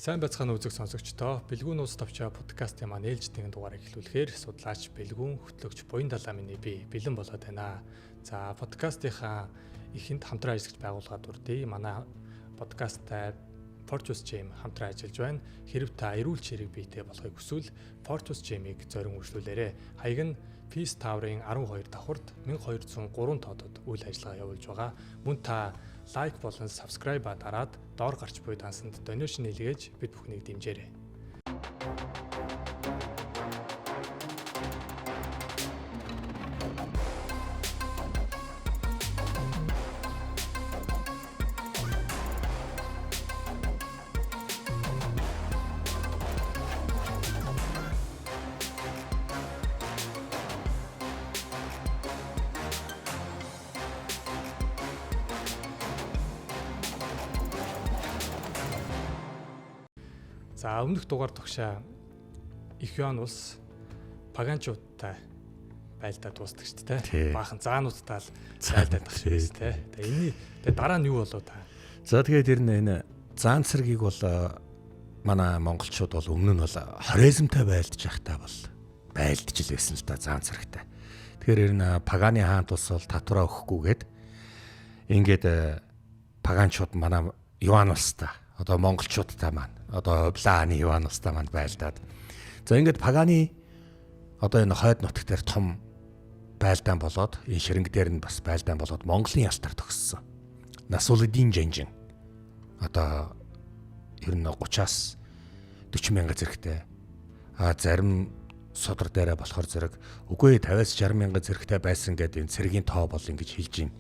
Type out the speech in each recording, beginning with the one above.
Сайн байцгаана үзэг сонсогчдоо. Бэлгүүн уус товчоо подкастын маань ээлж нэгэн дугаарыг эхлүүлэхээр судлаач Бэлгүүн хөтлөгч Буян Даламины би бэлэн болоод байна. За подкастынхаа эхэнд хамтран ажиллаж байгууллагад үрдээ. Манай подкасттай Fortress Gym хамтран ажиллаж байна. Хэрв та эрүүл чирэг биетэй болохыг хүсвэл Fortress Gym-ийг зорин үйлчлүүлээрэй. Хаяг нь Peace Tower-ын 12 давхурд 1203 тоодод үйл ажиллагаа явуулж байгаа. Мөн та лайк болон subscribe дараад доор гарч буй дансанд donation хийлгээж бид бүхнийг дэмжээрэй. За өмнөх дугаар тогшаа Ихён улс паганчуудтай байлдаа дуустдаг шүү дээ. Баахан заануудтай л байлдаад тах шүү дээ. Тэгээ дараа нь юу болоо та? За тэгээд энэ заан цэргийг бол манай монголчууд бол өмнө нь бол хорезмтай байлдаж явахтаа бол байлдаж л байсан л да заан цэрэгтэй. Тэгэхээр энэ паганы хаант улс бол татвараа өгөхгүйгээд ингээд паганчууд манай Иван улстай одоо монголчуудтай маань одоо Блааны Иван улстай маань байлдаад. За ингээд паганы одоо энэ хойд нутаг дээр том байлдаан болоод энэ ширэнг дээр нь бас байлдаан болоод Монголын ялтар төгссөн. Насулидын жанжин одоо ер нь 30-аас 40 мянга зэрэгтэй. Зарим содор дээрээ болохоор зэрэг үгүй 50-аас 60 мянга зэрэгтэй байсан гэдэг энэ цэргийн тоо бол ингэж хэлж байна.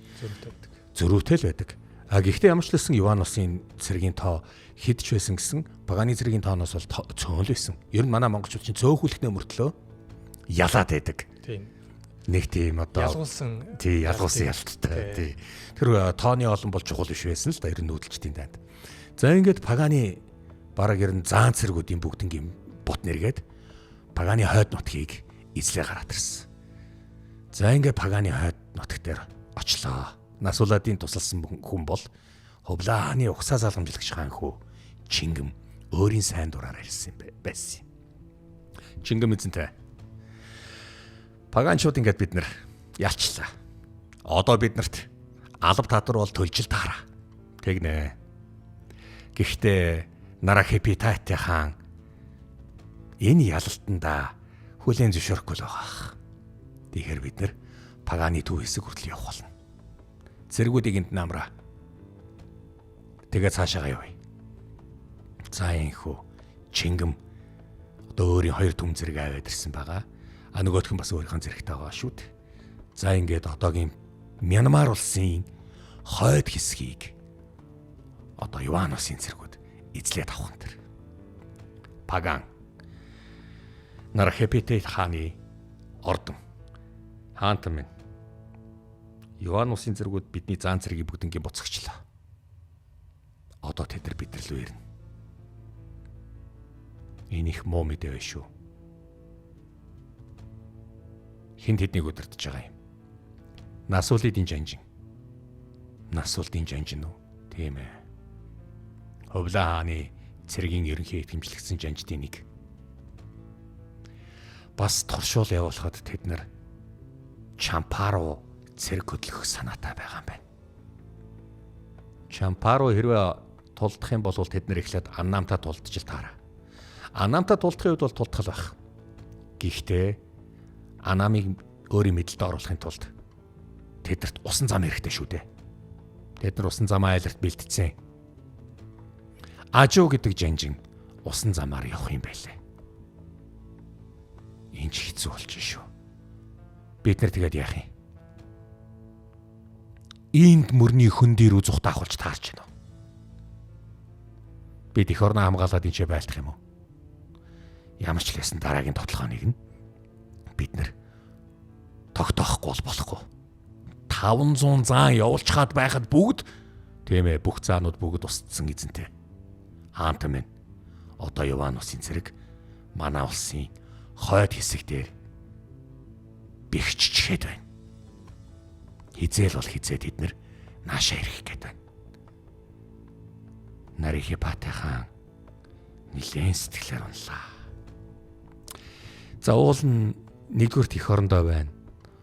Зөрүүтэй л байдаг. Гэхдээ ямар ч лсэн Иван улсын цэргийн тоо хэд ч байсан гэсэн паганы цэргийн тооноос бол цөөн л байсан. Ер нь манай монголчууд чинь цөөхүүлэхнээ мөртлөө ялаад байдаг. Тийм. Нэг тийм одоо ялгуулсан ялттай. Тэр тооны олон бол чухал биш байсан л да ер нь нүүдэлчдийн танд. За ингээд паганы бараг ер нь заан цэргүүдийн бүгднгийн бут нэргээд паганы хойд нутгийг эзлээ гараад ирсэн. За ингээд паганы хойд нутг дээр очлоо. Насуладын тусалсан хүн бол Ховлааны угсаа залгамжлагч хаан хүү Чингэм өөрийн сайн дураараа ирсэн байсан. Чингэм эзэнтэй. Паганчууд ингээд бид нар ялчлаа. Одоо биднэрт алав татвар бол төлжил таараа. Тэгнэ. Гэхдээ Нарахипитати хаан энэ ялалтанда хүлээн зөвшөөрөхгүй л байгаа. Тэгэхээр бид нар паганы төв хэсэг хүртэл явах болно. Цэргүүдийг энд намраа. Тэгээд цаашаа явъя. За энхүү Чингэм одоо өөрийн хоёр түм зэрэг аваад ирсэн байгаа. Нөгөөх нь бас өөрийнхөө зэрэгтэй байгаа шүү дээ. За ингээд одоогийн Мянмар улсын хойд хэсгийг одоо Иван улсын цэргүүд эзлээд авах энэ. Паган Нарахипитати хааны ордон хаантан минь Иван улсын цэргүүд бидний заан цэргийг бүгднгийн буцагчлаа. Одоо тэд нар бид нар лөө ирнэ. Энэ их муу мэдээ байна шүү. Хин тэднийг удирдах байгаа юм. Насулидын жанжин. Насулдын жанжин уу? Тийм ээ. Ховлаа хааны цэргийн ерөнхий итгэмжлэгдсэн жанждын нэг. Бас туршуул явуулахад тэд нар Чампару цэрэг хөдлөх санаатай байгаа юм байна. Чампару хэрвээ тулдах юм бол тэд нэр эхлээд Аннамтаа тулдж л таараа. Аннамтаа тулдахын үед бол тулдах байх. Гэхдээ Анамыг өөрийн мэдлэлд оруулахын тулд тэдэрт усан зам хэрэгтэй шүү дээ. Тэд нар усан замаа айларт бэлтцсэн. Ажуу гэдэг жанжин усан замаар явах юм байлээ. Энэ ч хэцүү болж шүү. Бид нар тэгээд яах юм? Энд мөрний хөндийг үзух даахулж таарч байна. Бид их орноо хамгаалаад энэ ч байлдах юм уу? Ямар ч лсэн дараагийн тоглохоныг нь бид нар тогтоохгүй бол болохгүй. 500 заан явуулчихад байхад бүгд тийм ээ бүх заанууд бүгд устсан эзэнтэй. Хаантан минь одоо Иван улсын цэрэг манай улсын хойд хэсэг дээр бэхжчихэд байна. Хизээл бол хизээ тэд нар наашаа ирэх гээд байна. Нарихипати хаан нилээн сэтгэлээр унлаа. За уул нь нэгдүгürt эх орондоо байна.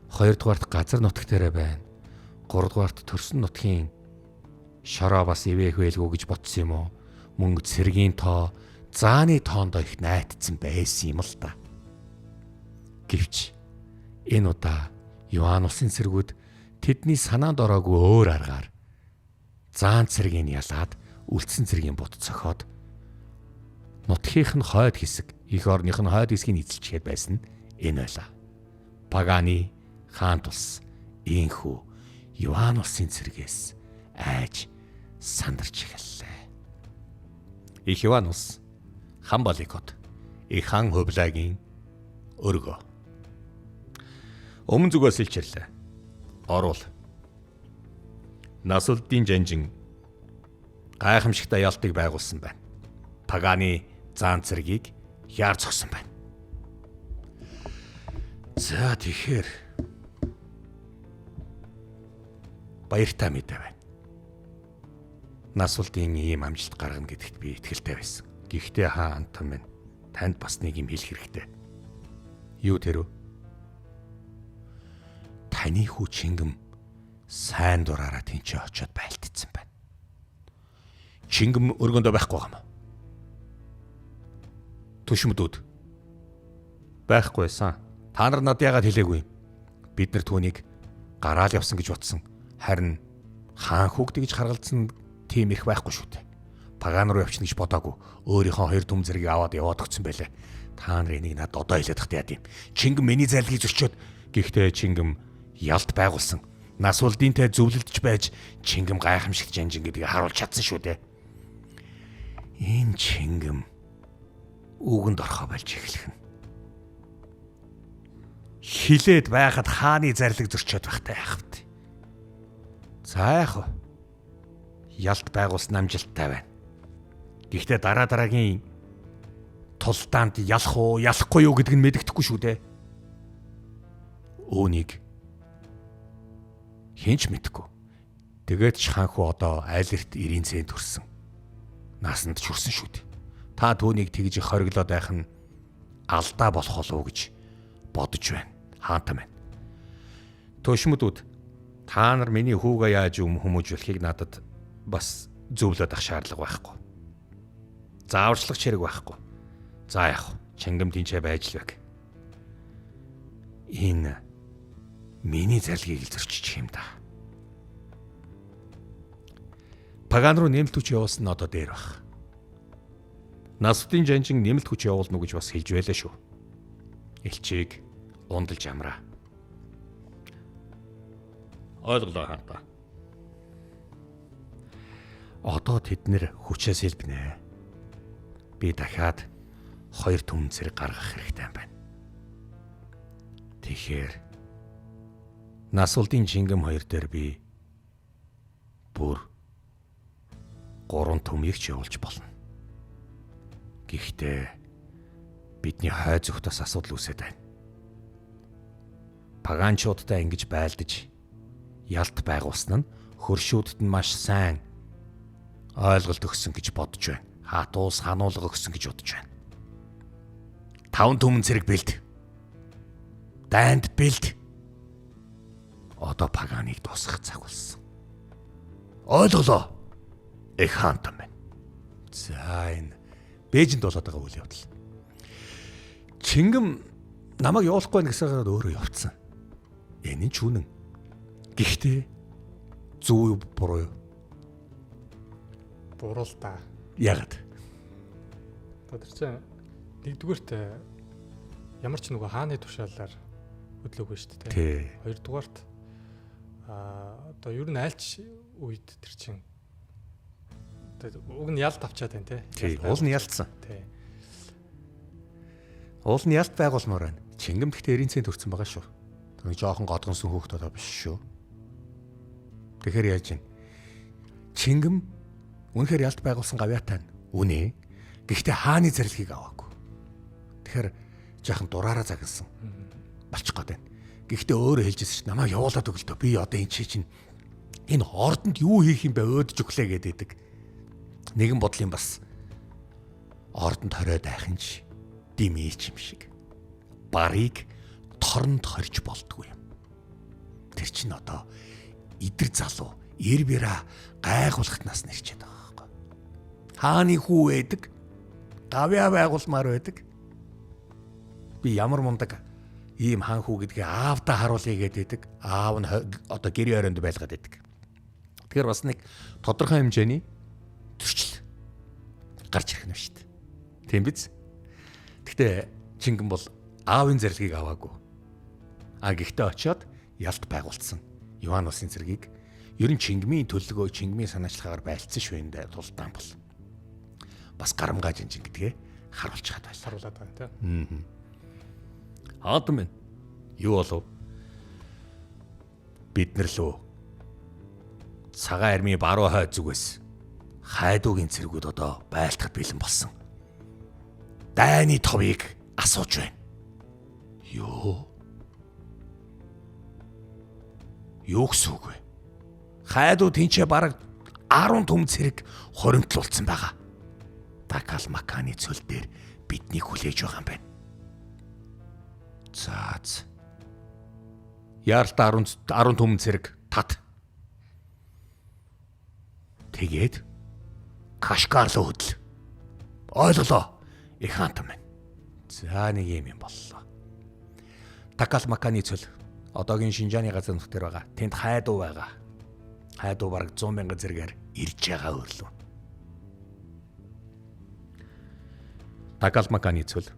Хоёрдугаарт газар нутаг дээрээ байна. Гуравдугаарт төрсөн нутгийн шороо бас ивэх байлгүй гэж бодсон юм уу? Мөнгө цэргийн тоо, зааны тоондоо их найтцсан байсан юм л да. Гэвч энэ удаа Иоанн улсын цэргүүд тэдний санаанд ороогүй өөр аргаар заан цэргийг ялаад үлдсэн цэргийн бут цохоод нутгийнх нь хойд хэсэг, эх орных нь хойд хэсгийг эзэлчихэд байсан энэ байлаа. Паганы хаан тус ийхүү Иоанн улсын цэргээс айж сандарч эхэллээ. Их Иоанн улс хан Баликот их хан Хувлагийн өргөө. Өмнө зүгээс илчирлээ. Орвол Насулдын жанжин гайхамшигтай ялтыг байгуулсан байна. Паганы заан цэргийг яар зогсон байна. За тэгэхээр баяртай мэдээ байна. Насулдын ийм амжилт гаргана гэдэгт би итгэлтэй байсан. Гэхдээ хаан антан минь танд бас нэг юм хэлэх хэрэгтэй. Юу тэр вэ? Таны хүү Чингэм сайн дураараа тэнцээ очиод байлдсан байна. Чингэм өргөндөө байхгүй юм. Түшмдүүд байхгүйсэн. Та нар надад яагаад хэлээгүй? Бид нар түүнийг гараал явсан гэж бодсон. Харин хаан хүүхдээ гэж харгалзсан тийм их байхгүй шүү дээ. Паган руу явчихна гэж бодоагүй. Өөрийнхөө хоёр түм зэргийг аваад яваад өгсөн байлээ. Та нар энийг надад одоо хэлээд тахтай яа гэм. Чингэм миний зайлгийг зөрчөөд гэхдээ Чингэм ялт байгуулсан. Насулдынтай зөвлөлдөж байж Чингэм гайхамшигт жанжин гэдгийг харуулж чадсан шүү дээ. Энэ Чингэм үгэнд орхоо болж эхлэх нь. Хилээд байхад хааны зарлиг зөрчөөд байхтай яах вэ? За яах вэ? Ялт байгуулсан амжилттай байна. Гэхдээ дараагийн тулдаанд ялах уу, ялахгүй юу гэдг нь мэддэхгүй шүү дээ. Үүнийг хинч мэдэхгүй. Тэгээд ч хаанхуу одоо айлэрт 90 цент төрсөн. Наасанд ч хүрсэн шүү дээ. Та түүнийг тэгж хориглоод байх нь алдаа болох болов уу гэж бодож байна. Хаантаа байна. Төшмөдүүд та нар миний хүүгээ яаж хүмүүжүүлэхийг надад бас зөвлөд ах шаардлага байхгүй. Зааварчлагч хэрэг байхгүй. За яах вэ? Чингэм тэнцээ байж л байг. Энэ миний зарлигийг зөрчиж юм да. Паган руу нэмэлт хүч явуулсан нь одоо дээр баг. Насудын жанжин нэмэлт хүч явуулна уу гэж бас хэлж байлаа шүү. Элчийг ундалж амраа. Ойлголоо хаантаа. Одоо тэд нэр хүчээс хэлбэнэ. Би дахиад 2 түмэн зэрэг гаргах хэрэгтэй юм байна. Тэгэхээр Насулдын Чингэм 2 дээр би бүр 3 түмийг ч явуулж болно. Гэхдээ бидний хой зүгтээс асуудал үүсээд байна. Паганчуудтай ингэж байлдаж ялт байгуулсан нь хөршүүдэд нь маш сайн ойлголт өгсөн гэж бодож байна. Хатуус хануулга өгсөн гэж бодож байна. 5 түмэн зэрэг бэлд. Дайнд бэлд. Одоо Паганыг дуусгах цаг болсон. Ойлголоо. Эх хаантан байна. За энэ Бээжинд болоод байгаа үйл явдал. Чингэм намайг явуулахгүй байх гэсээр өөрөө явцсан. Энэ ч үнэн. Гэхдээ зөв юу буруу юу? Буруу л та. Ягаад? Тэр чинь нэгдүгээрт ямар ч нөгөө хааны тушаалаар хөдлөөгүй шүү дээ. Хоёрдугаарт одоо ер нь альч үед тэр чинь уг нь ялт авчаад байна тий. Уул нь ялтсан. Тий. Уул нь ялт байгуулмаар байна. Чингэм гэхдээ 90 цент өрцөн байгаа шүү. Тэг жоохон годгонсон хөөхт одоо биш шүү. Тэгэхээр яаж юм? Чингэм үнэхээр ялт байгуулсан гавьяатай. Үнэ. Гэхдээ хааны зарлигийг аваагүй. Тэгэхээр жаахан дураараа загнасан. Балчих гээд байна. Гэхдээ өөрөө хэлжсэн чинь намайг явуулаад өгөл дөө. Би одоо энэ чинь энэ ордонд юу хийх юм бэ өөдөж өглөө гэдэг. Нэгэн бодлын бас ордонд хориод айханч димээч юм шиг барыг торнд хорж болдгүй юм. Тэр чинь одоо идэр залуу эрбэра гайхуулахтнаас нэрчээд байгаа байхгүй. Хааны хүү байдаг, гавья байгуулмаар байдаг. Би ямар мундаг ийм хаан хүү гэдгийг аавдаа харуулъя гэдэг. Аав нь одоо гэрийн оройнд байлгаад байдаг. Тэгэхээр бас нэг тодорхой хэмжээний төрчл гарч ирэх нь шүү дээ. Тийм биз? Гэхдээ Чингэн бол аавын зэрлэгийг аваагүй. Гэхдээ очиод ялт байгуулсан Иван улсын цэргийг ер нь Чингмийн төлөвлөгөө, Чингмийн санаачлагаар байлцсан швэндэ тулдаан бол бас гарамгаа Жинжин гэдгээ харуулж хаад байсан. Харуулад байгаа тийм. Аадам минь юу болов? Бид нар лөө цагаан армийн баруун хойд зүгээс хайдуугийн цэргүүд одоо байлтахад бэлэн болсон. Дайны товыг асууж байна. Юу гэсэн үг вэ? Хайдуу тэнцээ бараг 10 түм цэрэг хоримтлуулсан байгаа. Такал Маканы цөл дээр биднийг хүлээж байгаа юм байна. Заац. Яралт 10 түм цэрэг тат. Тэгээд Кашгар руу хөдөл. Ойлголоо. Их хаантан байна. За нэг юм боллоо. Такал Маканы цөл одоогийн Шинжааны газар нутг дээр байгаа. Тэнд хайдуу байгаа. Хайдуу бараг 100,000 зэрэгээр ирж байгаа өрлөө. Такал Маканы цөл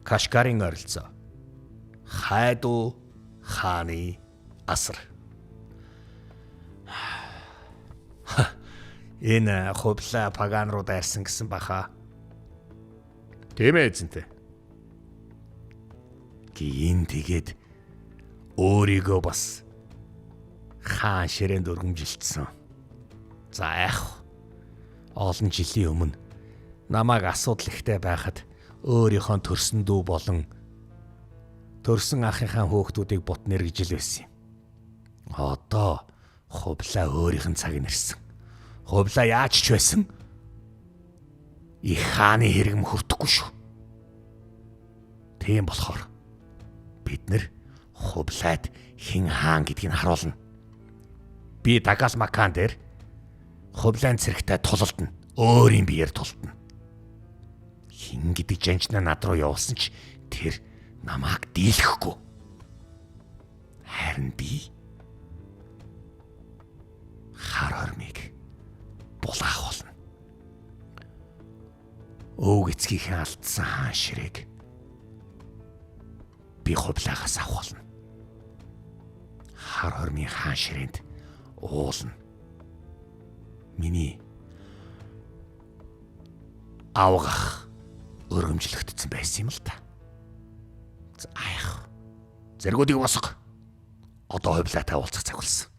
Кашгарын ойролцоо. Хайдуу хааны асар. Энэ хувлаа паган руу дайрсан гэсэн баха. Тийм ээ эзэнтэй. Гин тэгээд өөрийгөө бас хаан ширээнд өргөмжилсэн. За яах. Олон жилийн өмнө намайг асуудал ихтэй байхад өөрийнхөө төрсөн дүү болон төрсөн ахынхаа хөөхтүүдийг бутнэр гэж л байсан юм. Одоо хувлаа өөрийнх нь цаг нэрсэн. Хувлаа яаж ч байсан их хааны хэрэгм хүртэхгүй шүү. Тийм болохоор бид нэр хувлаад хин хаан гэдгийг харуулна. Би Дагал Макан дээр хувлаан цэрэгтэй тулалдна. Өөрийн биеэр тулалдна. Хин гэдэг жанчнаа над руу явуулсан ч тэр намайг дийлэхгүй. Харин би хар хормыг булаах болно. Өвг эцгийнхээ алдсан хаан ширээг би хувлаагаас авах болно. Хар хормын хаан ширээнд уулна. Миний авгах өргөмжлөгдсөн байсан юм л та. Аях. Зэргүүдийг босго. Одоо хувлаатай уулзах цаг болсон.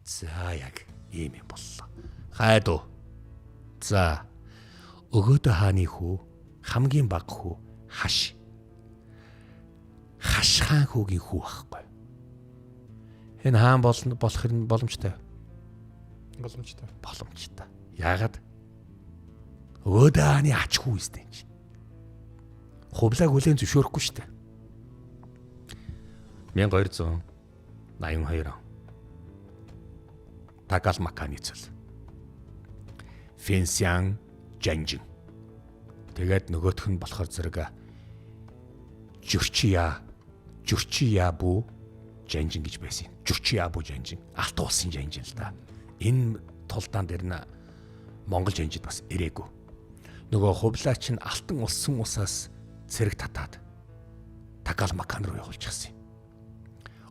За яг ийм юм боллоо. Хайдуу. За өгөөдөө хааны хүү, хамгийн бага хүү хаш. Хаш хаан хүүгийн хүү байхгүй. Энэ хаан болох нь боломжтой. Боломжтой. Яагаад? Өгөөдөө хааны ач хүү юм чи. Хувлааг хүлээн зөвшөөрөхгүй шүү дээ. 1282 он. Такал Маканы цөл. Фэнсян Жанжин. Тэгээд нөгөөх нь болохоор зэрэг Журчия бу Жанжин гэж байсан. Журчия бу Жанжин. Алт улсын Жанжин л да. Энэ тулдаан дээр нь Монгол Жанжид бас ирээгүй. Нөгөө хувлаач нь алтан улсын усаас цэрэг татаад Такал Макан руу явуулчихсан юм.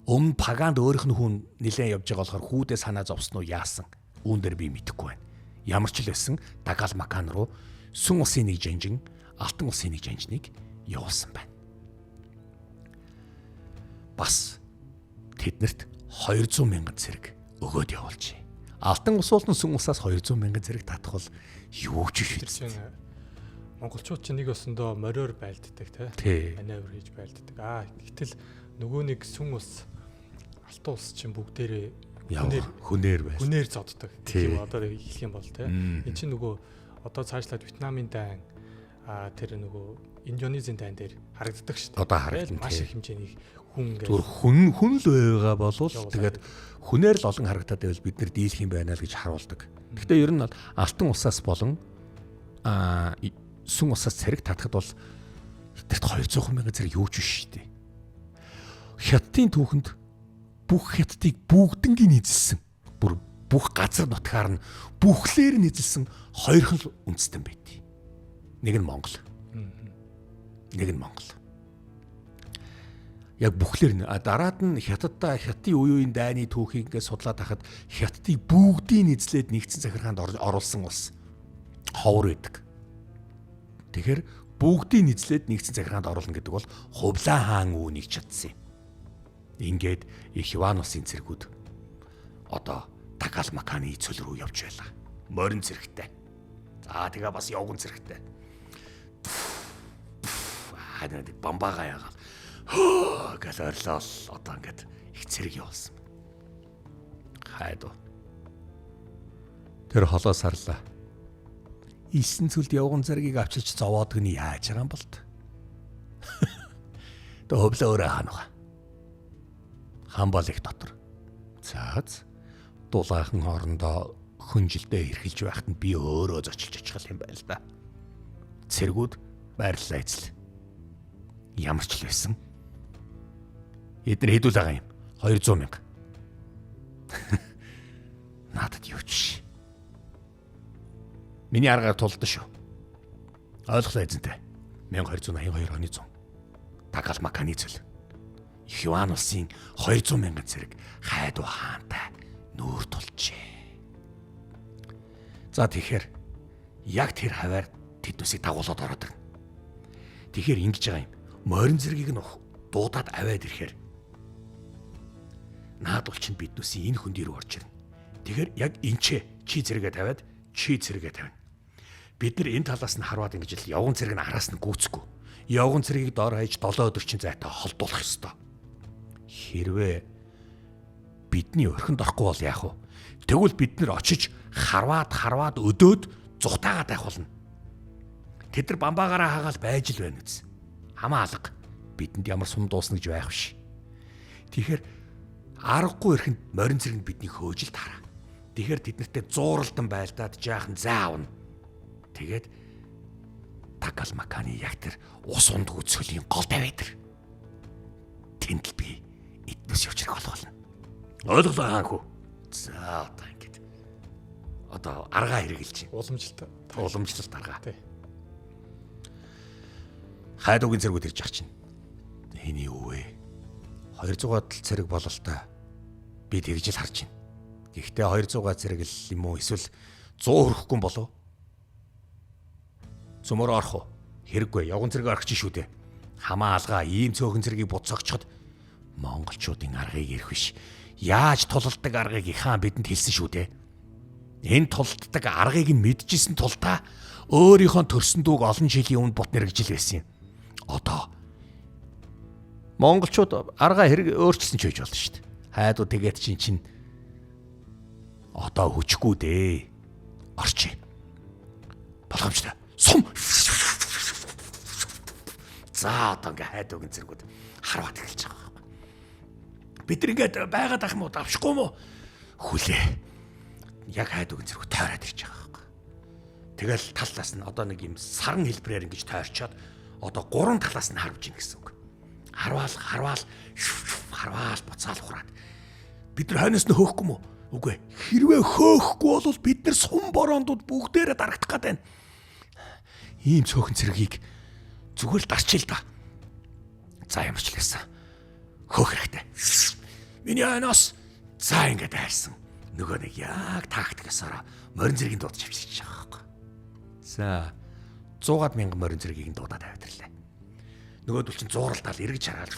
Өмнө паганд өөрийнх нь хүн нилээн явж байгаа болохоор хүүдээ санаа зовсон уу яасан? Үүн дээр би мэдэхгүй байна. Ямар ч л байсан Такал Макан руу сүн улсын нэг Жанжин, алтан улсын нэг Жанжныг явуулсан байна. Бас тэднэрт 200,000 цэрэг өгөөд явуулжээ. Алтан ус болон сүн усаас 200,000 цэрэг татах бол юу ч биш. Монголчууд чинь нэг өсөндөө мориор байлддаг тий. Маневр хийж байлддаг. Гэтэл нөгөө нэг сүн ус алтан ус чинь бүгдээрээ хүнээр байна. Хүнээр зоддог. Тийм одоо хэлэх юм бол тий. Энд чинь нөгөө одоо цаашлаад Вьетнамын дайн тэр нөгөө Индонезийн тайн дээр харагддаг шүү дээ. Одоо харагдана. Маш их хэмжээний хүн ингээд зүгээр хүн л байгаа болвол тэгээд хүнээр л олон харагдаад байвал бид нар дийлэх юм байна л гэж харуулдаг. Гэхдээ ер нь бол алтан усаас болон сүн усаас цариг татахад бол тэрт 200 мянган зэрэг юу ч биш шүү дээ. Хятадын түүхэнд бүх хятадыг бүгднгийн эзэлсэн. Бүх газар нутгаар нь бүхлээр нь эзэлсэн хоёр хэл үндэстэн байт. Нэг нь Монгол. Нэг нь Монгол. Яг бүхлээр нь дараад нь хятадын үеийн дайны түүхийг ингээд судлаад хахад хятадыг бүгдийг эзлээд нэгдсэн захиргаанд оруулсан улс ховор байдаг. Тэгэхээр бүгдийг эзлээд нэгдсэн захиргаанд оруулна гэдэг бол Хувлаа хаан үүнийг чадсан юм. Ингээд их Иван улсын цэргүүд одоо Такалмаканы цөл рүү явж байлаа. Морин цэрэгтэй. За тэгээ бас явган цэрэгтэй. Ханад бамбагаа яагаад гэл орлоо одоо ингээд их цэрэг явуулсан. Хайдуу. Тэр холоо сарлаа. Илсэн цүлд явган цэрэгийг авчирч зовоод гүний яаж байгаа юм бол тэ Хувлаа өөрөө хаан байгаа. Хаан бол их дотор. Цаац дулаахан хоорондоо хүнжилдээ хэрхэлж байхад нь би өөрөө зочилж очих юм байл да. Цэргүүд байрлалаа эзэл. Ямар ч л байсан. Эдгээр хэдүүл байгаа юм. 200 мянга. Надад юу ч. Миний аргаар тулдсан шүү. Ойлголоо эзэнтэй. 1282 оны 100. Такалмаканы цөл. Юан улсын 200 мянган цэрэг хайдуу хаантай нүүр тулжээ. За тэгэхээр яг тэр хаваар тэднүүсийг дагуулад ороод ирнэ. Тэгэхээр ингэж байгаа юм. Морин цэргийг нь дуудаад аваад ирэхээр наадвал чинь биднүүсийн энэ хөндий рүү орж ирнэ. Тэгэхээр яг энчээ чи цэрэгээ тавиад чи цэрэгээ тавина. Бид нар энэ талаас нь хараад ингэж л явган цэрэг нь араас нь гүйцэхгүй. Явган цэрэгийг доор хаяж 7 өдөр чинь зайтай холдуулах ёстой. Хэрвээ бидний өрхөнд орохгүй бол яах вэ? Тэгвэл бид нар очиж харваад өдөөд зүхтаагаад байх болно. Тэд нар бамбаагаараа хаагаал байж л байна үз. Хамаа алга. Бидэнд ямар сум дуусна гэж байх биш. Тэгэхээр аргагүй өрхөнд морин цэрэг бидний хөөжилд хараа. Тэгэхээр тэд нартэй зууралдан байлдаад жаахан заавна. Тэгээд Такалмаканы яг тэр ус унд гүцөлийн гол тавиад. Тэнд л би эднээс явчих болно. Ойлголоо хаанхүү. За одоо ингэж. Одоо аргаа хэрэгэлж байна. Уламжлалт аргаа. Тий. Хайдуугийн цэргүүд ирж ах чинь. Эний юу вэ? 200-аад цэрэг бололтой. Би тэгж л харж байна. Гэхдээ 200-аад цэрэг л юм уу эсвэл 100 хүрэхгүй юм болов? Цөмөр орох уу? Хэрэггүй. Явган цэрэг орох чинь шүү дээ. Хамаа алгаа ийм цөөхөн цэрэгийг буцаагчхад монголчуудын аргыг ирэх биш. Яаж тулалдаг аргыг их хаан бидэнд хэлсэн шүү дээ. Энэ тулалддаг аргыг нь мэдчихсэн тул та өөрийнхөө төрсөн дүүг олон жилийн өмнө бут нэргжил байсан юм. Одоо монголчууд аргаа хэрэг өөрчилсөн ч байж болно шүү дээ. Хайдуу тэгээд чинь одоо хүчгүй дээ. Орчий. Болгоомжтой. Сум. За одоо ингээ хайдуугийн цэргүүд харваад эхэлж байгаа. Бид нар ингээд байгаад ах юм уу давшихгүй юм уу? Хүлээ. Яг хайдуугийн цэргүүд тойроод ирж байгаа. Тэгэл талаас нь одоо нэг юм саран хэлбрээр ингэж тойрчоод одоо гурван талаас нь харвж ийн гэсэн үг. Харваал буцаал хураад. Бид нар хойноос нь хөөхгүй юм уу? Үгүй. Хэрвээ хөөхгүй бол бид нар сум бороондууд бүгдээрээ дарагдах гээд байна. Ийм цөөхөн цэргийг зүгээр л дарчил да. За ямар ч лээсэн. Хөөх хэрэгтэй. Миний хойноос за ингээд хайрсан. Нөгөө нэг яг тактикасаараа морин цэргийн дуудаж авчирч байгаа байхгүй. За 100-аад мянган морин цэргийг дуудаад аваад ирлээ. Нөгөөдөл чинь зууралдаал эргэж хараад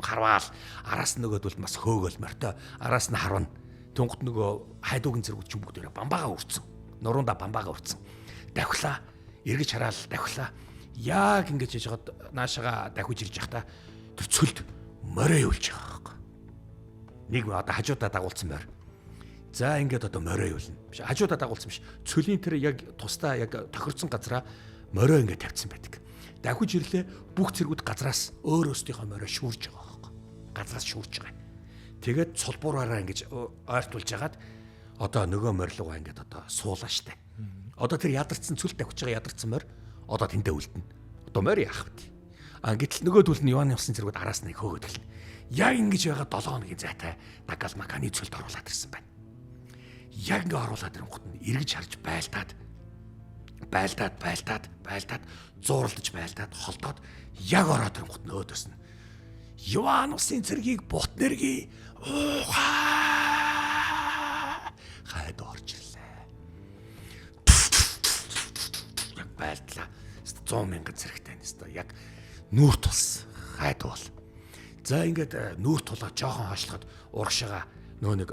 харваал араас нь нөгөөдөл бас хөөгөл мортой араас нь харвна. Тэнгот нөгөө хайдуугийн цэргүүд чинь бүгдээрээ бамбаага үрцэн. Нуруундаа бамбаага үрцэн. Давхлаа эргэж хараал давхлаа. Яг ингэж яж хаад наашаага дахиж ирж явахдаа тэр цөлд морой явуулж байгаа байхгүй. Нэг одоо хажуудаа дагуулсан морь. За ингээд одоо морой явуулна. Биш хажуудаа дагуулсан биш. Цөлийн тэр яг тусдаа яг тохирсон газараа морио ингээд тавьсан байдаг. Давхиж ирлээ бүх цэргүүд газраас өөр өөрсдийнхөө морио шүүрж байгаа байхгүй. Газраас шүүрж байгаа. Тэгээд цулбуураараа ингэж ойртуулж хагаад одоо нөгөө морилгоо ингээд одоо суулаа штэ. Одоо тэр ядарсан цүл тавьж байгаа ядарсан морь одоо тэндээ үлдэнэ. Одоо морь яах вэ? Гэтэл нөгөөдөл нь Иваны усан цэргүүд араас нэг хөөгд гэлнэ. Яг ингэж байгаа 7 хоногийн зайтай Дагал Маканы цөлд оруулаад ирсэн байна. Яг ингэ оруулаад ирэнгүүт нь эргэж харж байлдаад зууралдаж байлдаад холдоод яг ороод ирэнгүүт нь өөдөөс нь Иван усын цэргийг бут нэргий хайд орж ирлээ. Яг байлдлаа. 100,000 цэрэгтэй нэстэ яг нүүр тулсан хайд бол. За ингээд нүүр тулаа жоохон хойшлоход урагшаага нөө нэг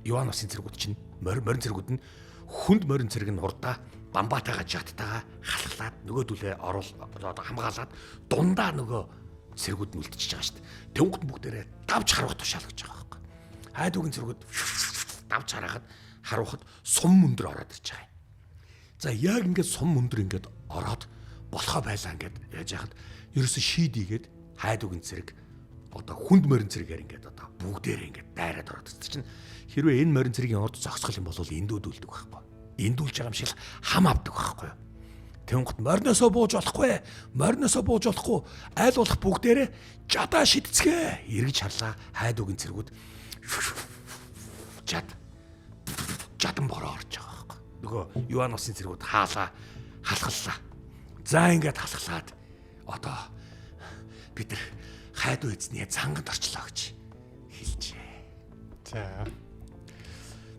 Иван усын цэргүүд чинь морин цэргүүд нь хүнд морин цэрэг нь урдаа бамбаатайгаа жаттайгаа халахлаад нөгөөдүүлээ одоо хамгаалаад дундаа нөгөө цэргүүд нь үлдчихэж байгаа шүү дээ. Тэнгууд бүгдээрээ давж харуулах тушаал гэж байгаа байхгүй. Хайдуугийн цэргүүд давж харахад харуухад сум мөндөр ороод ирж байгаа юм. За яг ингээд сум мөндөр ингээд ороод болохоо байлаа ингээд яаж яхад ерөөсө шийдийгээд хайдуугийн цэрэг одоо хүнд морин цэрэгээр ингээд одоо бүгдээрээ ингээд дайраад ороод ирсэн чинь хэрвээ энэ морин цэрэгийн урд зогсгол юм бол эндүүдүүлдэг байхгүй. Эндүүлж байгаа юм шиг хам авдаг байхгүй. Тэнгот морноосоо бууж болохгүй айл болох бүгдээрээ жадаа шидцгээ эргэж харлаа хайдуугийн цэргүүд жадан бороо орж байгаа байхгүй. Нөгөө Иван усын цэргүүд халахлаа. За ингээд халахлаад одоо бид нар хайдуу эзний цанганд орчлоо гэж хэлжээ.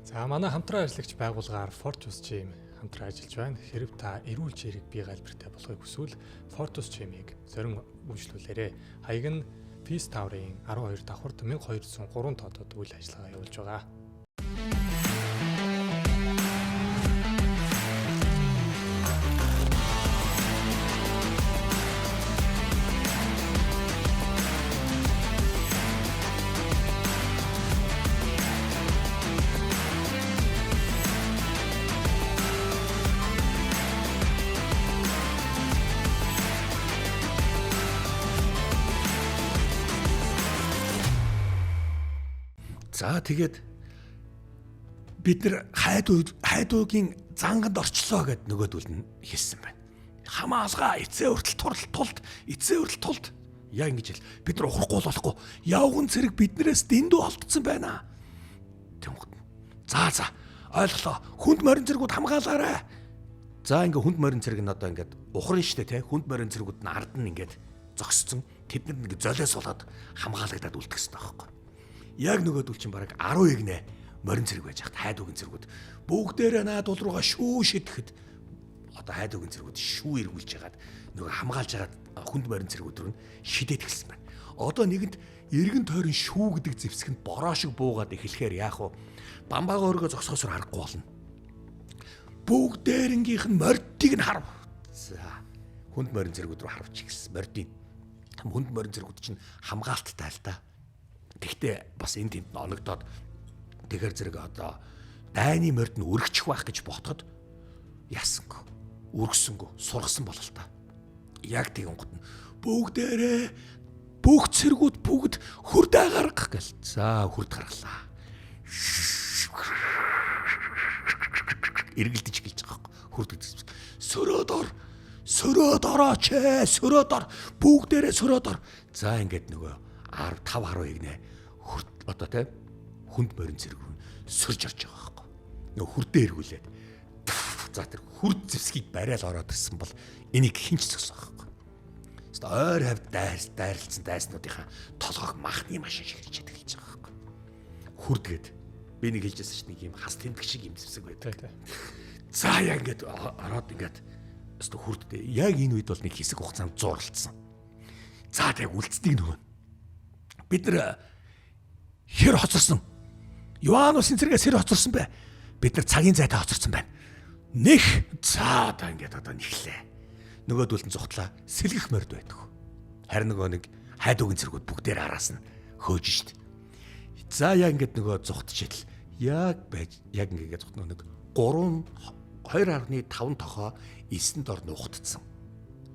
За манай хамтран ажиллагч байгууллагаар Fortus Gym хамтран ажиллаж байна. Хэрв та эрүүл жирийг бие галбиртай болохыг хүсвэл Fortus Gym-ийг зорин үйлчлүүлээрэй. Хаяг нь Peace Tower-ийн 12 давхарт 1203 тоодод үйл ажиллагаа явуулж байгаа. За тэгээд бид нар хайдуугийн занганд орчлоо гэд нөгөөдөл нь хэлсэн байна. Хамаалгаа эцээ хүртэл тулд яа ингэж хэл бид нар ухрахгүй болохгүй явган цэрэг биднээс дэндүү олдсон байна. Тэнгууд. За ойлголоо. Хүнд морин цэргүүд хамгаалаарай. За ингээ хүнд морин цэрэг нь одоо ингээд ухрын штэ те хүнд морин цэргүүд нь ард нь ингээд зогсцсон. Тэд нар нэг золиос болоод хамгаалагдаад үлдгэсэн таахгүй. Яг нөгөөдөл чинь бараг 10 игнэ морин цэрэг байж хат хайдуугийн цэргүүд бүгдээрээ наадуул руугаа шүү шидэхэд одоо хайдуугийн цэргүүд шүү эргүүлж хагаад нөгөө хамгаалж хагаад хүнд морин цэргүүд рүү шидээд эхэлсэн байна. Одоо нэгэнд эргэн тойрон шүү гэдэг зэвсгэнд бороо шиг буугаад эхлэхээр яах вэ? Бамбаага өргөө зогсохосоор харахгүй болно. Бүгдээрэнгийнх нь мордыг нь харав. За хүнд морин цэргүүд рүү харавч эхэлсэн. Хүнд морин цэргүүд чинь хамгаалттай л та. Тэгтээ бас энд тэнд оногдоод тэгэхэр зэрэг одоо дайны морд нь өргөчих байх гэж ботход ясангүй өргсөнгөө сургасан болол та. Яг тэгэн гот нь бүгдээрээ бүх цэргүүд бүгд хурдаа гаргах гэл. За хурд гаргалаа. Эргэлдэж гэлж байгаа хурд гэж. Сөрөөд орооч сөрөөд ор бүгдээрээ сөрөөд ор. За ингээд нөгөө 5 игнэ хурд одоо те хүнд морин цэрэг рүү сөрж орж байгаа байхгүй. Нөгөө хурдээ эргүүлээд за тэр хурд зэвсгийг барайл ороод ирсэн бол энийг хинч зогсоо байхгүй. Хэвээ ойр хавьд дайрлцсан дайснуудынхаа толгойг махны машин шиг хэлж эхэлж байгаа байхгүй. Хурд гээд би нэг хэлжсэн чинь нэг юм хас тэмдэг шиг юм зэвсэг байдаг. За яг ингээд ороод ингээд хэвээ хурдтэй яг энэ үед бол нэг хэсэг хугацаанд зууралцсан. За тэг үлдснийг нөгөө бид нар хэр хоцорсон. Иван усын цэргээс хэр хоцорсон бэ? Бид нар цагийн зайтай хоцорсон байна. Нэх за одоо ингээд одоо нэхлээ. Нөгөөдөл нь зүхтлаа сэлгэх морд байдаг. Харин нөгөө нэг хайдуугийн цэргүүд бүгдээр араас нь хөөж штт. За яг ингээд нөгөө зүхтчихэл яг байж яг ингээд зүхт нэг 3 2.5 тохоо 9 дор нугтцсан.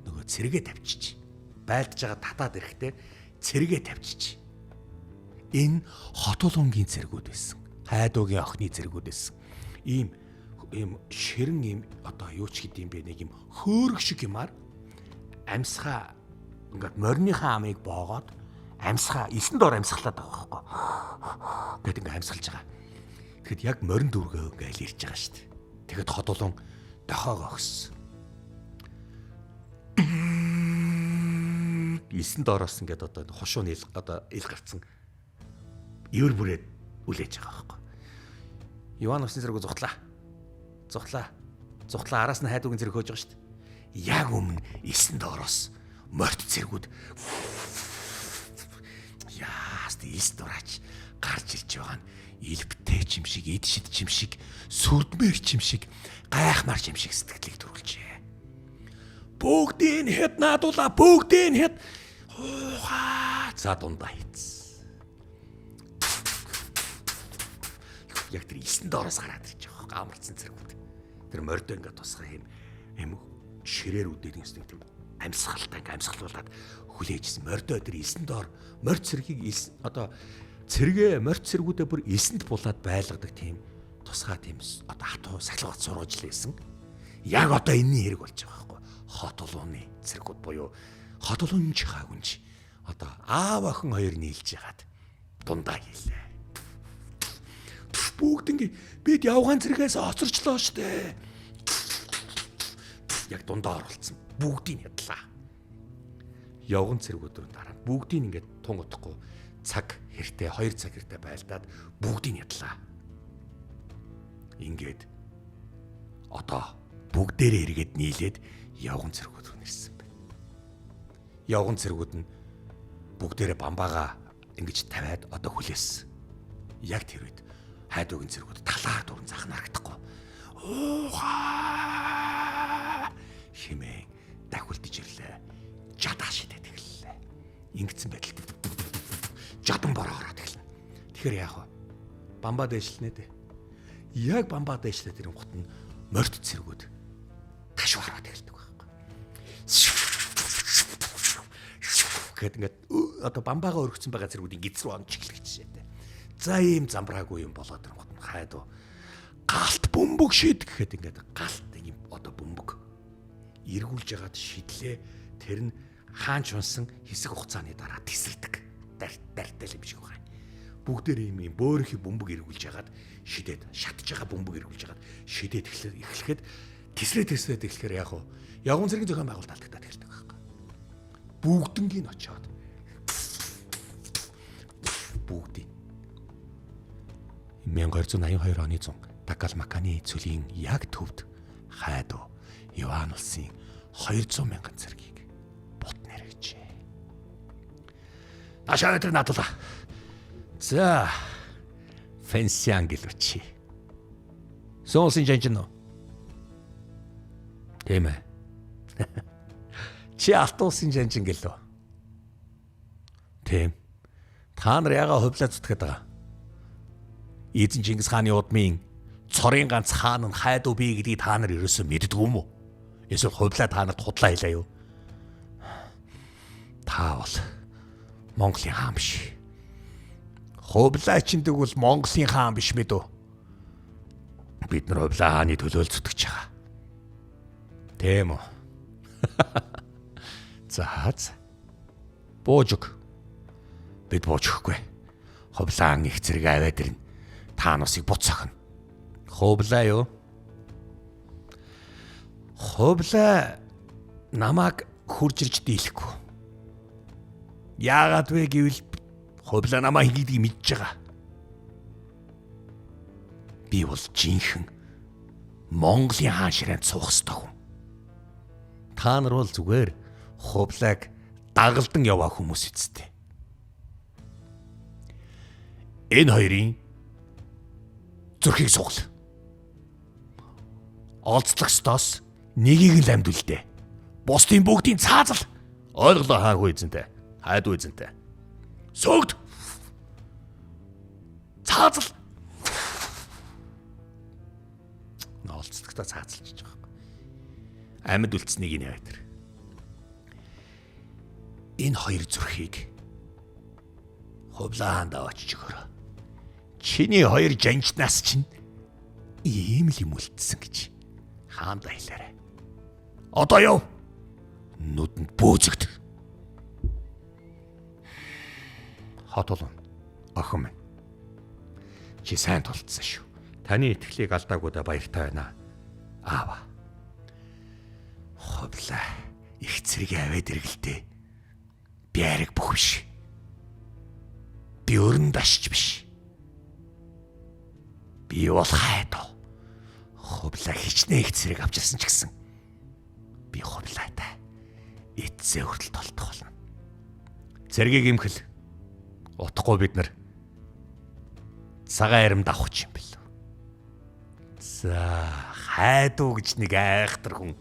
Нөгөө цэрэгээ тавьчих. Байлдаж байгаа татаад ирэхдээ цэрэгээ тавьчих. Энэ хотолонгийн цэргүүд байсан. Хайдуугийн охины цэргүүд байсан. Ийм ширэн ийм одоо юу ч гэдэм бэ, нэг юм хөөрг шиг юмар амьсгаа ингээд морныхаа амыг боогоод амьсгаа 9 дор амьсгалаад байгаа байхгүй. Гэт ингээд амьсгалж байгаа. Тэгэхэд яг морин дүргөө ингээд ирж байгаа шүү дээ. Тэгэхэд хотолон дохоогоо өгсөн. 9 доороос ингээд одоо хошууны ил гарцсан ивэр бүрээд үлээж байгаа байхгүй. Иван усын зэрэг зуглаа араас нь хайдуугийн зэрэг хөөж байгаа шүү дээ. Яг өмнө 9 доороос морд зэргүүд яаст 9 дораач гарч ирж байгаа нь илбтэй чим шиг, идшид чим шиг, сүрдмэр чим шиг, гайхмар чим шиг сэтгэлийг төрүүлжээ. Бүгдийг хэд наадуулаа, бүгдийг хэд за дундаа хийц. Яг тэр 9 доороос гараад ирж байгаа амарцсан зэргүүд. Тэр мордо ингээд тусгах юм ширээр үдээд гэсэн тийм амьсгалтай ингээд амьсгалуулаад хүлээжсэн. Мордо тэр 9 доор морд цэргийг одоо цэргээ морд цэргүүдээ бүр 9-нд булаад байлгадаг тийм тусгай тийм одоо хатуу сахилгаат сургуулж лээсэн. Яг одоо энэний хэрэг болж байгаа байхгүй. Хот улууны цэргүүд буюу хот улуунч хаагүнч одоо аав охин хоёр нийлж ягаад дундаа хийлээ. Бүгд ингэ бид явган цэргээс оцорчлоо штэ. Яг дундаа оролцсон. Бүгдийг ядлаа. Явган цэргүүдээр дараа бүгдийг ингээд тун утахгүй цаг хэртээ 2 цаг хэртээ байлдаад бүгдийг ядлаа. Ингээд одоо бүгдээрээ эргээд нийлээд явган цэргүүд рүү нэрсэн байна. Явган цэргүүд нь бүгдээрээ бамбаага ингэж тавиад одоо хүлээсэн. Яг тэр үед хайдуугийн цэргүүд талаа дуран заах нарагдахгүй. Химээ дахиулдж ирлээ. Жадаа шидэт эхэллээ. Ингэсэн байдал. Жадан бороо ороод эхэлнэ. Тэгэхээр яах вэ? Бамбаа дэвшлэнэ дээ. Яг бамбаа дэвшлээд ирэнгут нь морд цэргүүд ташуу хараад эхэлдэг байхгүй. Гэт ингээд одоо бамбаага өргөцсөн байгаа цэргүүдийн гидс рүү онч эхлэх жишээтэй. За ийм замбраагүй юм болоод ирэнгут нь хайдуу галт бөмбөг шид гэхэд ингээд галт ийм одоо бөмбөг эргүүлж ягаад шидлээ. Тэр нь хаанч унсан хэсэг хугацааны дараа тесэрдэг. Дартай л юм шиг байна. Бүгдээр ийм бөөрийнхи бөмбөг эргүүлж ягаад шидэд шатж байгаа бөмбөг эргүүлж ягаад шидэд эхлэхэд тесрээд эхлэхээр яг явган цэргийн зохион байгуулалт алдагдаад эхэлдэг байхгүй. Бүгднгийн очоод бүгдийн 1282 оны 100 Такалмаканы цөлийн яг төвд хайдуу Иван улсын 200 мянган цэргийг бут нэргэжээ. Ашаа өдөр надулаа. За фэнсиан гэлвчи. Сонсын жанжин уу? Тийм ээ. Чи алтуусын жанжин гэлөө. Тийм. Та нар ягаа хувлаа зүтгэхэд байгаа. Эзэн Чингис хааны удмын цорын ганц хаан нь хайдуу бий гэдгийг та нар ерөөсөө мэддэг юм уу? Эсвэл хувлаа та нарт худлаа хэлээ юу? Та бол Монголын хаан биш. Хувлаа чинь тэгвэл Монголын хаан биш мэд үү? Бид нар хувлаа хааны төлөөл зүтгэж байгаа. Тийм үү? За. Боожг. Бид боожхгүй. Хувлаан их зэрэг аваад ирнэ. Та нусыг буцаахна. Хувлаа юу? Хувлаа намайг хурж ирж дийлэхгүй. Яагаад вэ гэвэл хувлаа намайг хийдгийг мэдж байгаа. Би бол жинхэнэ Монголын хаан ширээнд суух ёстой хүн. Та нар бол зүгээр хувлааг дагалдан яваа хүмүүс эцтэй. Энэ хоёрын зүрхийг сугал. Олзлох стос нэгийг л амьд үлдээ. Бусдын бүгдийн цаазал. Ойлголоо хаагүй эзэнтэй. Хайдуу эзэнтэй. Сүгд. Цаазал. Олцдогтой цаацалж байгаа байхгүй. Амьд үлдсэнийг нэ тэр. Энэ хоёр зүрхийг хувлаанд аваач өгөөрэй. Чиний хоёр жанжнаас чинь ийм л юм үлдсэн гэж хаанда хэлээрэй. Одоо яв. Нүдэнд бөөзөгд. Хотолон охин минь. Чи сайн тулцсан шүү. Таны итгэлийг алдаагуудаа баяртай байна. Аава. Хувлаа их цэрэг аваад иргэлтэй. Би ариг бүх биш. Би өрн дашч биш. Би бол хайдаа. Хувлаа хичнээн их цэрэг авч ирсэн ч гэсэн би хувлаатай эцсээ хүртэл толдох болно. Цэргийг имхэл. Утахгүй бид нар цагаан аримд авах юм бэл. За хайдуу гэж нэг айхтар хүн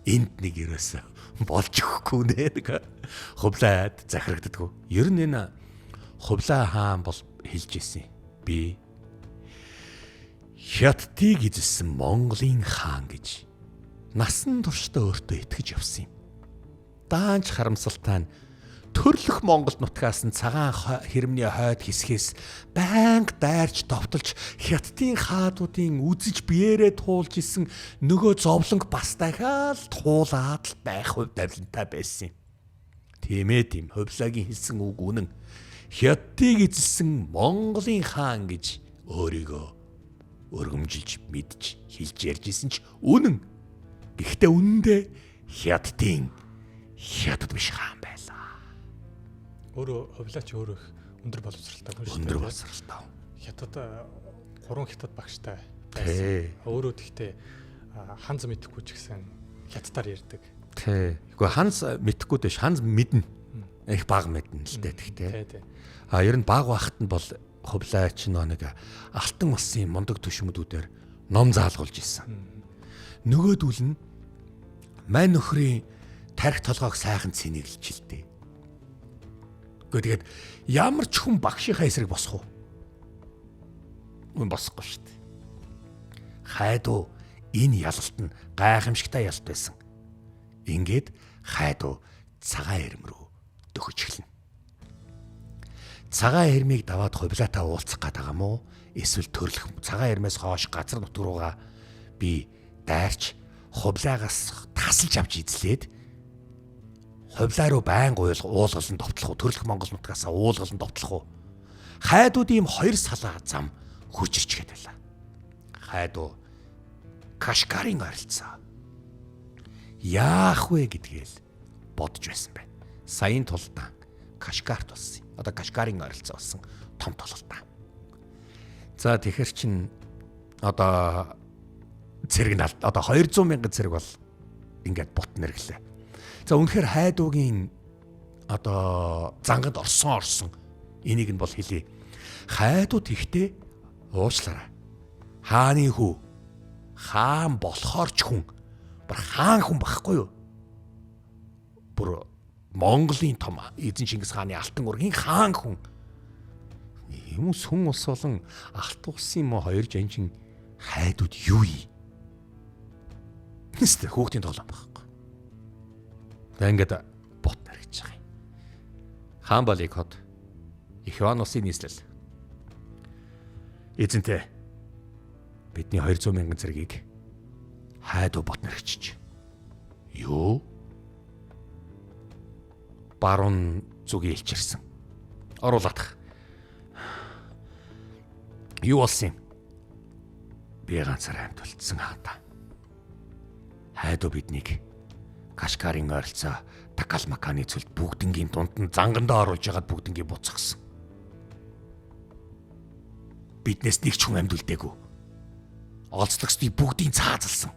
энд нэг ерөөсө болж өгөхгүй нэ. Хувлаад захирагддаггүй. Ер нь энэ хувлаа хаан бол хэлж ирсэн. Би Хятадыг эзэлсэн Монголын хаан гэж насан туршдаа өөртөө итгэж явсан юм. Даанч харамсалтай нь төрлөх Монгол нутгаас нь цагаан хэрэмний хойд хэсгээс байнга дайрч довтолж Хятадын хаадуудын үзэж биеэрээ туулж исэн нөгөө зовлонг бас дахиад туулаад л байх хувь тавилантай байсан юм. Тийм хувлагийн хэлсэн үг үнэн. Хятадыг эзэлсэн Монголын хаан гэж өөрийгөө өргөмжилж мэдж хэлж ярьж исэн ч үнэн. Гэхдээ үнэндээ Хятад биш хаан байлаа. Өөрөө хувлаач өөрөө их өндөр боловсралтай хүн шүү дээ. Өндөр боловсралтай. Хятад 3 хятад багштай байсан. Өөрөө тэгтээ ханз мэдэхгүй ч гэсэн хятадаар ярьдаг. Тий. Гэхдээ ханз мэдэхгүй дэш ханз мэднэ. Их баг мэднэ л дээ тэгтээ. Ер нь баг багт нь бол хувлаач нэг алтан улсын мундаг төшмөдүүдээр ном заалгуулж ирсэн. Нөгөөдүүл нь мань нөхрийн тарих толгойг сайхан цэнэглэж хэлдэг. Тэгээд ямар ч хүн багшийнхаа эсрэг босох уу? Мөн босохгүй шүү дээ. Хайдуу энэ ялалт нь гайхамшигтай ялалт байсан. Ингээд хайдуу цагаан эрэм рүү дөхөж эхэлнэ. Цагаан эрмийг даваад хувлаатай уулзах гэдэг юм уу? Эсвэл төрлөх цагаан эрмээс хойш газар нутг руугаа би дайрч хувлаагаас тасалж авч эзлээд хувлаа руу байнга уулгалан довтлох уу? Төрлөх Монгол нутгаас уулгалан довтлох уу? Хайдууд ийм хоёр салаа зам хүчирч гээд байлаа. Хайдуу Кашгарын ойролцоо. Яах вэ гэдгээл бодож байсан байна. Саяын тулдаан Кашгарт болсон. Одоо Кашгарын ойролцоо болсон том тололтаа. За тэгэхэр чин одоо цэрэг нь одоо 200 мянган цэрэг бол ингээд бут нэрглээ. За үнэхээр хайдуугийн одоо зангад орсон энийг нь бол хэлье. Хайдууд ихтэй уучлаарай. Хааны хүү хаан болохоор ч хүн бүр хаан хүн байхгүй юу? Бүр Монголын том эзэн Чингис хааны алтан ургийн хаан хүн. Юм сүн ус болон алт улсын мо хоёр жанжин хайдууд юу юм? Нэстэ хүүхдийн тоглоом байхгүй. За ингээд бот наргиж байгаа юм. Хаан балыг хот их Иваносын нийслэл. Эзэнтэй бидний 200 мянган цэргийг хайдуу бот наргичиж. Юу? Баруун зүгийн илчирсэн. Оруулах. Юу болсон юм? Би ганцаар амьд болцсон хаата. Хайдуу биднийг Кашгарын ойролцоо Такалмаканы цөлд бүгднгийн дунд нь зангандаа оруулж ягаад бүгднгийн буцагсан. Биднээс нэг ч хүн амьд үлдээгүй. Олзлогсдыг бүгдийг цаазалсан.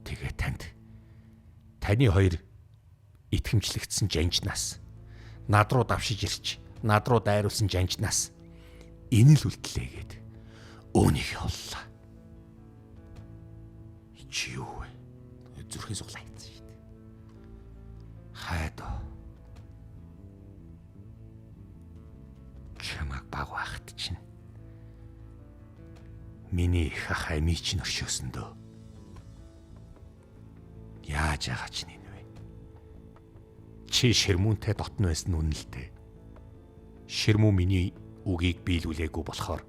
Тэгээ таны хоёр итгэмжлэгдсэн жанжнаас над руу давшиж ирч над руу дайруулсан жанжнаас энэ л үлдлээгээд өөнийг явууллаа. Чи юу вэ? Зүрхээ суглаа хийсэн шүү дээ. Хайдаа. Чамаг баг байхт чинь Миний их ах амий чинь оршөөсөн дөө. Яаж яагаад ч нэ вэ? Чи ширмүүнтэй дотн байсан үнэн л дээ. Ширмүү миний үгийг биелүүлээгүй болохоор,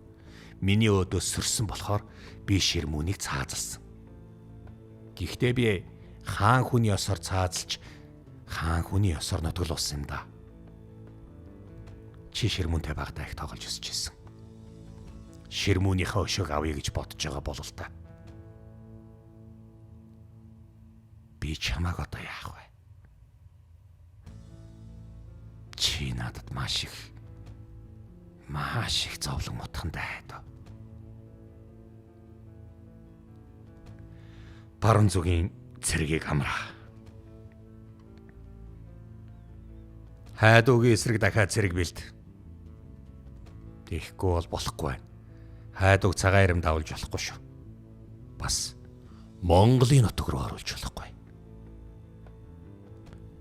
миний өөдөөс сөрсөн болохоор би ширмүүнийг цаазалсан. Гэхдээ би хаан хүний ёсоор цаазалж, хаан хүний ёсоор нотголуулсан юм да. Чи ширмүүнтэй багтаа их тоглож өсөж ирсэн. Ширмүүнийхээ өшөөг авъя гэж бодож байгаа бол л та. Би чамайг одоо яах вэ? Чи надад маш их зовлон мутхантай хайдаа. Баруун зүгийн цэргийг амраа. Хайдуугийн эсрэг дахиад цэрэг бэлд. Тэгэхгүй бол болохгүй байна. Хайдууг цагаан ирэм давуулж болохгүй шүү. Бас Монголын нутаг руу оруулж болохгүй.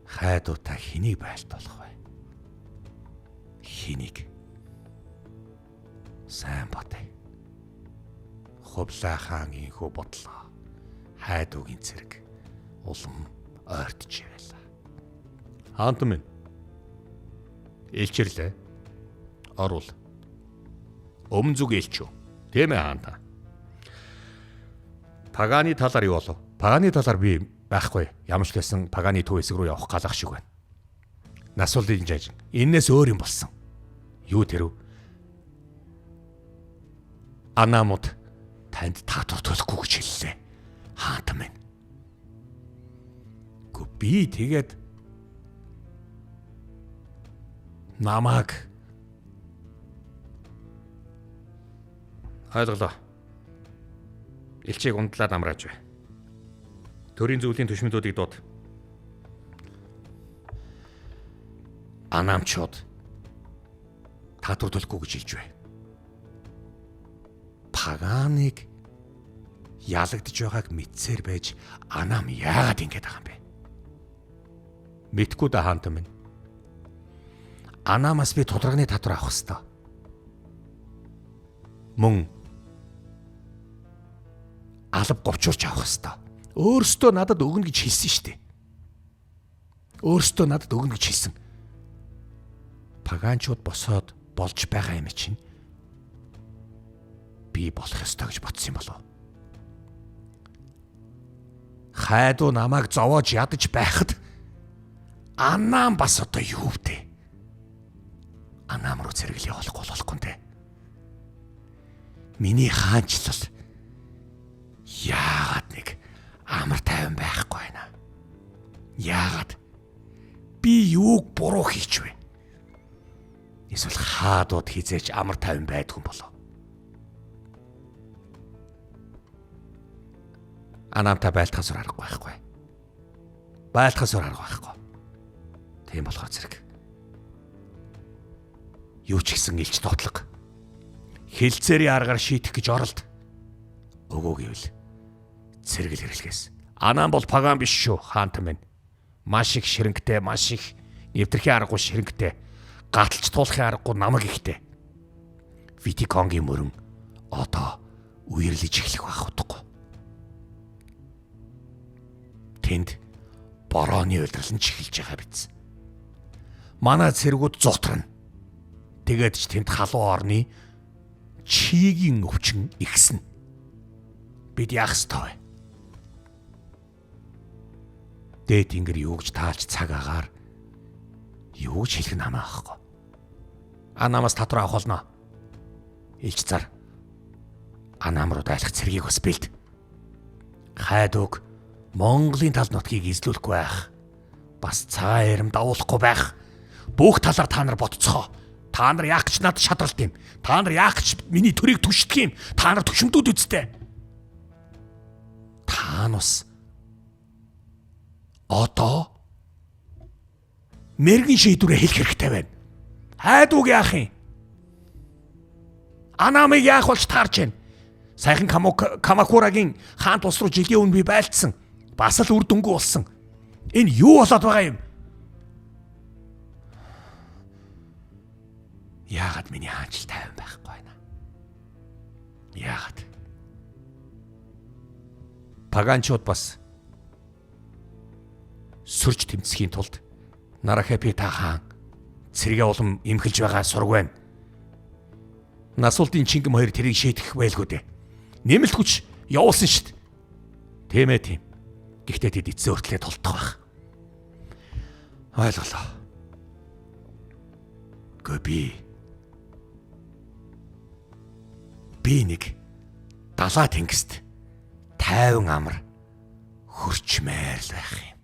Хайдуутай хэнийг байлтуулах вэ? Хэнийг? Сайн бодъё. Хувлаа хаан инхүү бодлоо. Хайдуугийн цэрэг улам ойртож явлаа. Хаант минь. Илчирлээ. Орвол. Өмнө зүг илчүү. Тийм ээ хаанта. Паганы талаар юу болов? Паганы талаар би байхгүй. Ямар ч гэсэн паганы төв хэсэг рүү явах галах шиг байна. Насвалын жааж. Энээс өөр юм болсон. Юу тэрв? Анамууд танд татвар төлөхгүй гэж хэллээ. Хаант минь. Би тэгээд намайг ойлголоо. Элчийг ундлаад амрааж бай. Төрийн зөвлөлийн төшмөдүүдийг дууд. Анамчууд татвар төлөхгүй гэж хэлж бай. Паганыг ялагдж байгааг мэдсээр байж Анам яагаад ингэж байгаа юм бэ? Мэдгүй да хаант минь. Анамаас би тулгарганы татвар авах ёстой. Мөн алба говчурч авах ёстой. Өөрөөсөө надад өгнө гэж хэлсэн шүү дээ. Өөрөөсөө надад өгнө гэж хэлсэн. Паганчууд босоод болж байгаа юм чинь би болох ёстой гэж бодсон юм болов. Хайдуу намайг зовоож ядаж байхад Анам бас одоо юу вэ? Анам руу цэргэлээ болохгүй нэ. Миний хаанчлал яагаад нэг амар тайван байхгүй байна? Яагаад би юуг буруу хийч вэ? Эсвэл хаадууд хизээч амар тайван байдгүй болов? Анамтай байлтахаас өөр аргагүй байхгүй. Байлтахаас өөр арга байхгүй. Тийм болохоор зэрэг. Юу ч гэсэн илч тотлог. Хилцээрийн аргаар шийдэх гэж оролд. Өгөө гэвэл цэргэл хэрэглээс. Анам бол паган биш шүү, хаант минь. Маш их ширэнгтэй, маш их нэвтэрхийн аргагүй ширэнгтэй. Гаталж туулахын аргагүй намаг ихтэй. Витиконгийн мөрөн одоо үерлэж эхлэх байх утгагүй. Тэнд борооны удирдал нь чихэлж байгаа биз. Манай цэргүүд зутрана. Тэгээд ч тэнд халуун орны чигийн өвчин ихсэн. Бид яах ёстой вэ? Дээд ингэр юу гэж таалж цаг агаар юу гэж хэлэх намаа ахгүй. Анамаас татвар авах болно. Илч зар. Анам руу дайлах цэргийг бас бэлд. Хайдууг Монголын тал нутгийг эзлүүлэхгүй байх. Бас цагаан ирэм давуулахгүй байх. Бүх талаар та нар бодцгоо. Та нар яах гэж надад шадралт юм? Та нар яах гэж миний төрийг түшдэх юм? Та нар төшмдүүд үсттэй. Таанус одоо мэрэгэн шийдвэрээ хэлэх хэрэгтэй байна. Хайдууг яах юм? Анамыг яах болж таарч байна? Сайхан Камакурагийн хаан тус руу жилийн өмнө би байлдсан. Бас л үр дүнгүй болсон. Энэ юу болоод байгаа юм? Яагаад миний хаанчл тайван байхгүй байна? Яагаад? паганчууд бас сүрж тэмцэхийн тулд Нарахапи та хаан цэргээ улам имхэлж байгаа сураг байна. Насултын Чингэм хоёр тэрийг шийдэх байлгүй дээ. Нэмэлт хүч явуулсан шít. Тийм ээ тийм. Гэхдээ тэд эцсийн хүртлээр толтох байх. Ойлголоо. Би нэг далаа тэнгист тайван амар хөрчмээр л байх юм.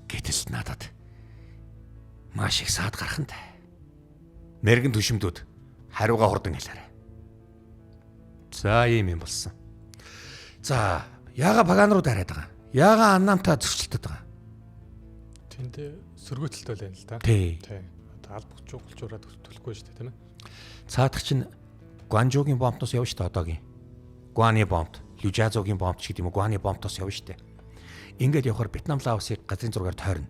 Гэтэл надад маш их саад гарах нь. Мэргэн түшимдүүд хариугаа хурдан хэлээрэй. За ийм юм болсон. За яага паган руу дараад байгаа. Яага аннаамтаа зөрчилдөд байгаа. Тэнд сөргөтөлтэй байна л да. Тий. Одоо албач гулчуураад төлөхгүй шүү дээ, тийм ээ. Цаадах чинь Гуанжуугийн бомбтоос явна шүү дээ одоогийн. Гуаны бомбт, Люжазогийн бомбт ч гэдэг юм уу Гуаны бомбтоос явна шүү дээ. Ингээд явахаар Вьетнам Лаосыг газрын зургаар тойрно.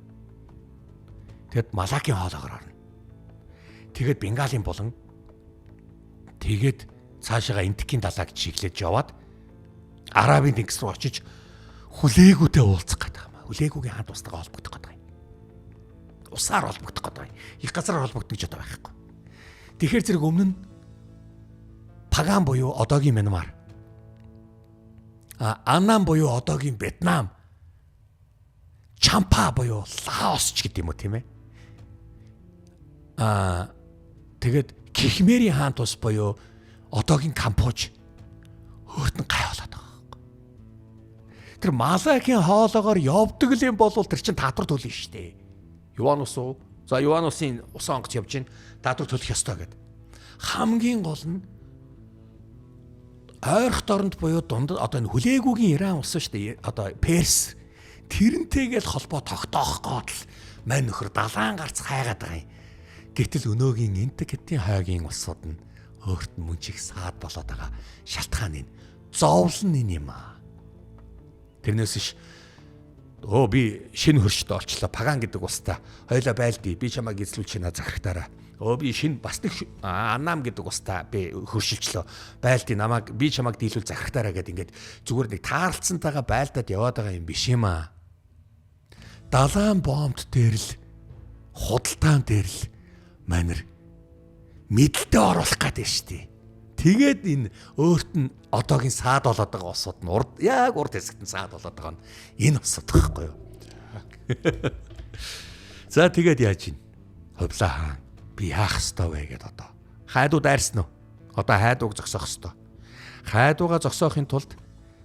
Тэгэд Малакийн хоолоогоор орно. Тэгэд Бенгалийн болон тэгээд цаашаага Индикийн далайг чиглэж яваад Арабын тэнгис рүү очиж хүлээгүүтэй уулзах гэдэг юм аа. Хүлээгүүгийн хаан тустайгаа холбогдох гэдэг юм. Усаар холбогдох гэдэг юм. Их газараар холбогдох гэж одоо байхгүй. Тэгэхээр зэрэг өмнө нь Паган буюу одоогийн Мянмар. Аннам буюу одоогийн Вьетнам. Чампа буюу Лаос ч гэдэг юм уу тийм ээ. Тэгээд Кихмерийн хаан тус буюу одоогийн Камбож өөрт нь гай болоод байгаа. Тэр Малакийн хоолоогоор явдаг юм бол тэр чин татвар төлнө шүү дээ. Юанус уу? За Юанусын ус онгоц явж гин татвар төлөх ёстой гэдэг. Хамгийн гол нь ойрох дорнд буюу дунд одоо энэ хүлээгүүгийн Иран улс шүү дээ. Одоо Перс тэрнтэйгээл холбоо тогтоох гол мань нөхөр далаан гарц хайгаад байгаа юм. Гэтэл өнөөгийн Интикетийн хойгийн улсууд нь өөрт нь мөнчих саад болоод байгаа шалтгаан нь зовлон нь юм аа. Тэрнээс ш би шинэ хөршөд олчлоо Паган гэдэг устаа хоёлаа байлдъя би чамайг эзлүүлж чина захирахтаараа би шинэ бас нэг Аннам гэдэг устаа би хөршилчлөө байлдъя намайг би чамайг дийлүүл захирахтаараа гэд ингээд зүгээр нэг таарлцсантайгаа байлдаад яваад байгаа юм биш юм аа. Далайн бомбт дээр л худалдаан дээр л манер мэдлэлтэй оруулах гэдэг шүү дээ. Тэгээд энэ өөрт нь одоогийн саад болоод байгаа усууд нь яг урд хэсэгт нь саад болоод байгаа нь энэ усууд байхгүй юу? За тэгээд яаж ийн? Хувлаа хаан би яах ёстой вэ гэд одоо. Хайдуу дайрсан уу? Одоо хайдууг зогсоох ёстой. Хайдууга зогсоохын тулд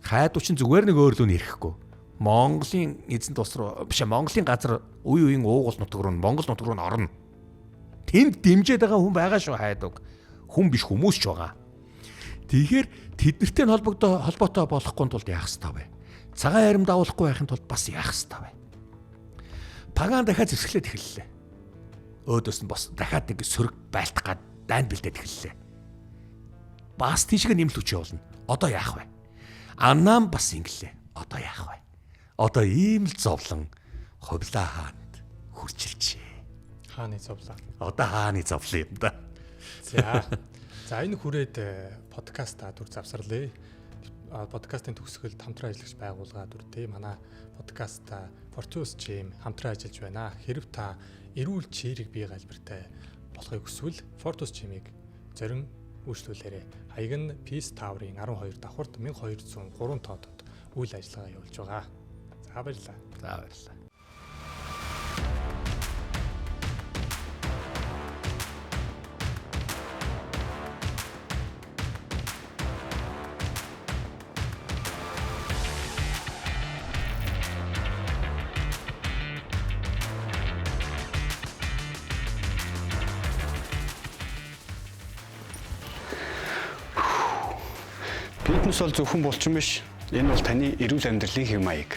хайдуу чинь зүгээр нэг өөр лөө нэрэхгүй. Монголын эзэн тус руу биш Монголын газар үе үеийн уугуул нутаг руу Монгол нутаг руу орно. Тэнд дэмжиж байгаа хүн байгаа шүү хайдууг. Хүн биш хүмүүс ч байгаа. Тэгэхээр тэднэртэй холбоотой болохгүй тулд яах ёстой вэ? Цагаан ярим давуулахгүй байхын тулд бас яах ёстой вэ? Паган дахиад зэвсгэлээд эхэллээ. Өөдөөс нь бас дахиад нэг сөрөг байлтах гад дайнд бэлдээд эхэллээ. Бас тийшээ нэмэлт хүч явуулна. Одоо яах вэ? Аннам бас инглээ. Одоо яах вэ? Одоо ийм л зовлон хувлаа хаанд хурцилжээ. Хааны зовлоо. Одоо хааны зовлоо юм да. За энэ хүрээд подкаст дүр завсарлаа. Подкастын төгсгөлд хамтран ажиллагч байгууллага дүр тийм манай подкаст Fortus Gym хамтран ажиллаж байна. Хэрв та эрүүл чирэг бие галбиртай болохыг хүсвэл Fortus Gym-ийг зорин үйлчлүүлээрэй. Хаяг нь Peace Tower-ийн 12 давхурд 1203 тоотод үйл ажиллагаа явуулж байгаа. За баярлалаа. За баярлалаа. Фитнес бол зөвхөн булчин биш. Энэ бол таны эрүүл амьдралын хэв маяг.